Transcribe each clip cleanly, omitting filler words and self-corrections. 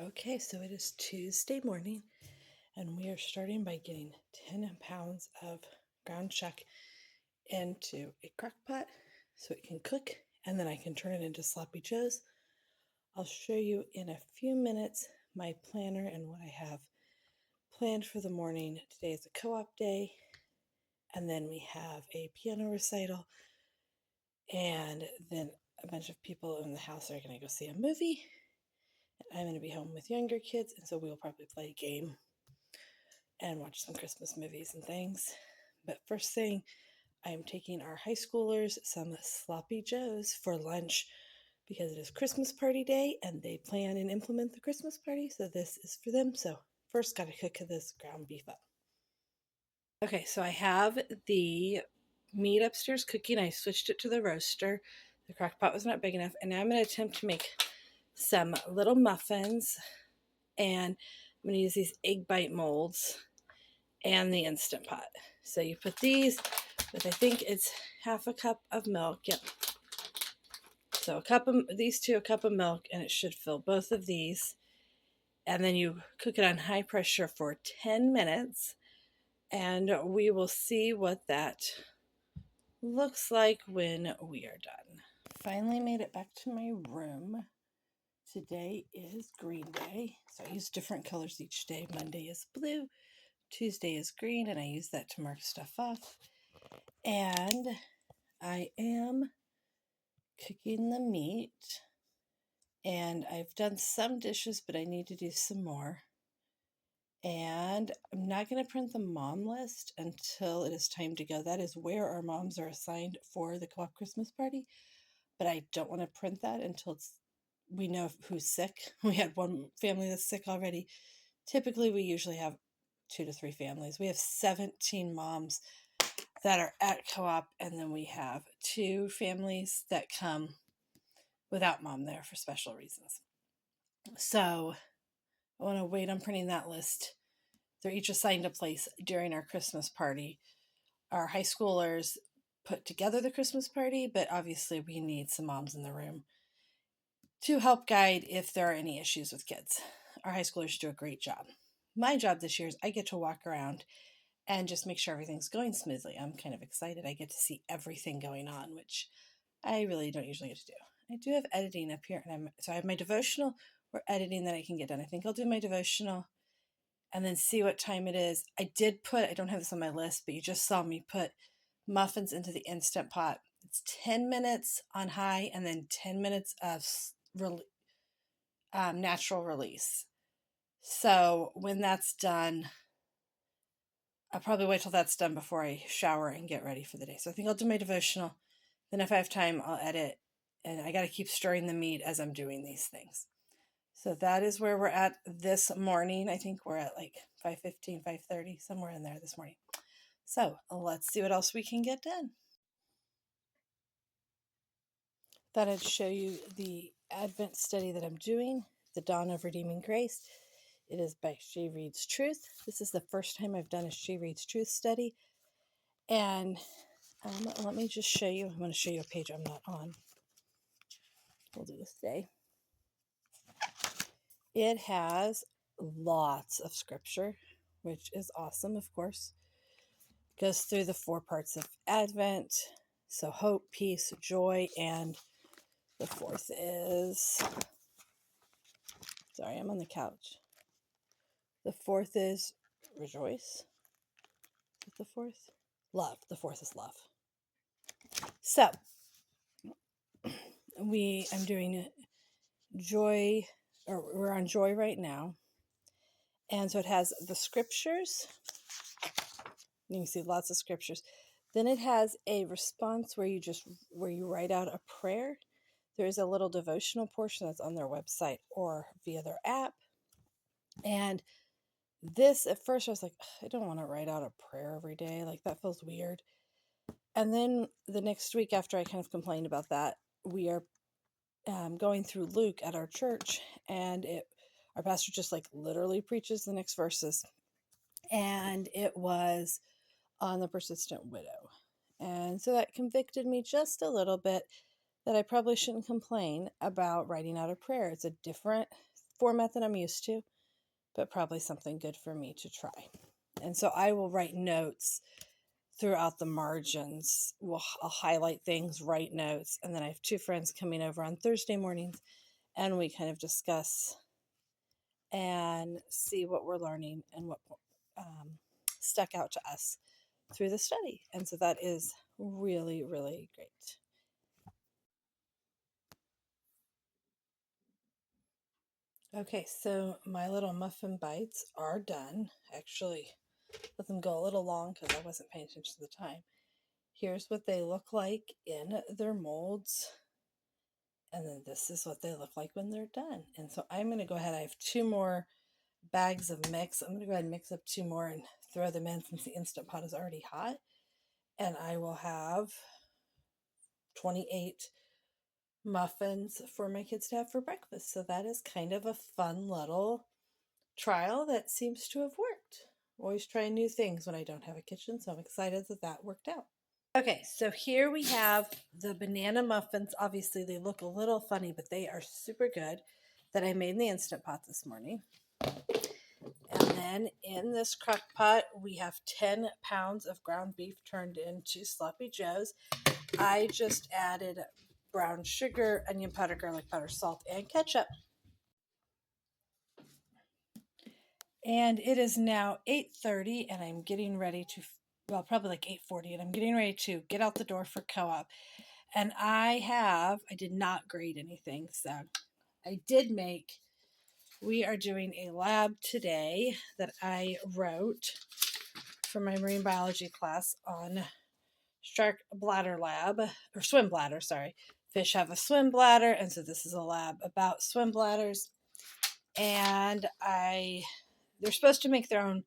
Okay, so it is Tuesday morning, and we are starting by getting 10 pounds of ground chuck into a crock pot so it can cook, and then I can turn it into sloppy joes. I'll show you in a few minutes my planner and what I have planned for the morning. Today is a co-op day, and then we have a piano recital, and then a bunch of people in the house are going to go see a movie. I'm going to be home with younger kids, and so we'll probably play a game and watch some Christmas movies and things. But first thing, I am taking our high schoolers some sloppy joes for lunch because it is Christmas party day and they plan and implement the Christmas party. So this is for them. So first, got to cook this ground beef up. Okay, so I have the meat upstairs cooking. I switched it to the roaster. The crock pot was not big enough. And now I'm going to attempt to make some little muffins. And I'm going to use these egg bite molds and the Instant Pot. So you put these with, I think it's half a cup of milk. Yep. So a cup of these two, a cup of milk, and it should fill both of these. And then you cook it on high pressure for 10 minutes. And we will see what that looks like when we are done. Finally made it back to my room. Today is Green Day. So I use different colors each day. Monday is blue. Tuesday is green, and I use that to mark stuff off. And I am cooking the meat, and I've done some dishes, but I need to do some more. And I'm not going to print the mom list until it is time to go. That is where our moms are assigned for the co-op Christmas party, but I don't want to print that until we know who's sick. We had one family that's sick already. Typically, we usually have 2 to 3 families. We have 17 moms that are at co-op, and then we have 2 families that come without mom there for special reasons. So I want to wait on printing that list. They're each assigned a place during our Christmas party. Our high schoolers put together the Christmas party, but obviously we need some moms in the room to help guide if there are any issues with kids. Our high schoolers do a great job. My job this year is I get to walk around and just make sure everything's going smoothly. I'm kind of excited. I get to see everything going on, which I really don't usually get to do. I do have editing up here, and so I have my devotional or editing that I can get done. I think I'll do my devotional and then see what time it is. I don't have this on my list, but you just saw me put muffins into the Instant Pot. It's 10 minutes on high and then 10 minutes of natural release. So when that's done, I'll probably wait till that's done before I shower and get ready for the day. So I think I'll do my devotional. Then if I have time, I'll edit. And I got to keep stirring the meat as I'm doing these things. So that is where we're at this morning. I think we're at like 5:15, 5:30, somewhere in there this morning. So let's see what else we can get done. Thought I'd show you the Advent study that I'm doing, The Dawn of Redeeming Grace. It is by She Reads Truth. This is the first time I've done a She Reads Truth study. And let me just show you. I'm going to show you a page I'm not on. We'll do this today. It has lots of scripture, which is awesome, of course. Goes through the 4 parts of Advent. So hope, peace, joy, and the 4th is, sorry, I'm on the couch. The 4th is rejoice. Is the 4th? Love. The 4th is love. So I'm doing joy, or we're on joy right now. And so it has the scriptures. You can see lots of scriptures. Then it has a response where you write out a prayer. There is a little devotional portion that's on their website or via their app. And this, at first, I was like, I don't want to write out a prayer every day. Like, that feels weird. And then the next week, after I kind of complained about that, we are going through Luke at our church, and our pastor just like literally preaches the next verses. And it was on the persistent widow. And so that convicted me just a little bit that I probably shouldn't complain about writing out a prayer. It's a different format that I'm used to, but probably something good for me to try. And so I will write notes throughout the margins. I'll highlight things, write notes, and then I have two friends coming over on Thursday mornings, and we kind of discuss and see what we're learning and what stuck out to us through the study. And so that is really, really great. Okay, so my little muffin bites are done. Actually, let them go a little long because I wasn't paying attention to the time. Here's what they look like in their molds. And then this is what they look like when they're done. And so I'm going to go ahead. I have 2 more bags of mix. I'm going to go ahead and mix up 2 more and throw them in since the Instant Pot is already hot. And I will have 28 muffins for my kids to have for breakfast. So that is kind of a fun little trial that seems to have worked. Always trying new things when I don't have a kitchen, so I'm excited that that worked out. Okay, so here we have the banana muffins. Obviously, they look a little funny, but they are super good, that I made in the Instant Pot this morning. And then in this crock pot, we have 10 pounds of ground beef turned into sloppy joes. I just added brown sugar, onion powder, garlic powder, salt, and ketchup. And it is now 8:30, and I'm getting ready to, well, probably like 8:40, and I'm getting ready to get out the door for co-op. And I did not grade anything, so I did make, we are doing a lab today that I wrote for my marine biology class on shark bladder lab, or swim bladder, sorry. Fish have a swim bladder, and so this is a lab about swim bladders. And they're supposed to make their own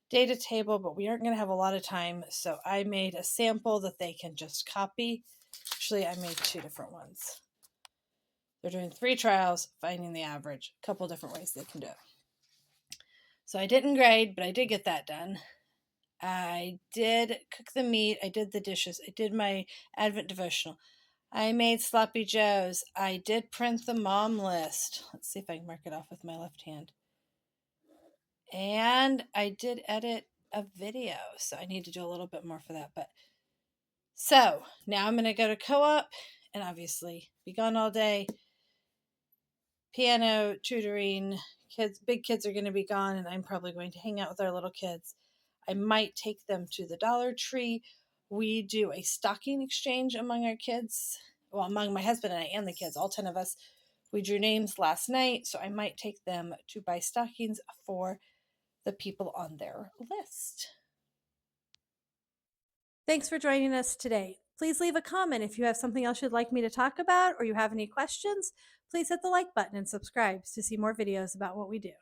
data table, but we aren't going to have a lot of time, so I made a sample that they can just copy. Actually, I made 2 different ones. They're doing 3 trials, finding the average, a couple different ways they can do it. So I didn't grade, but I did get that done. I did cook the meat, I did the dishes, I did my Advent devotional. I made sloppy joes. I did print the mom list. Let's see if I can mark it off with my left hand. And I did edit a video, so I need to do a little bit more for that. But so now I'm going to go to co-op and obviously be gone all day. Piano, tutoring, big kids are going to be gone, and I'm probably going to hang out with our little kids. I might take them to the Dollar Tree. We do a stocking exchange among our kids. Well, among my husband and I and the kids, all 10 of us. We drew names last night, so I might take them to buy stockings for the people on their list. Thanks for joining us today. Please leave a comment if you have something else you'd like me to talk about or you have any questions. Please hit the like button and subscribe to see more videos about what we do.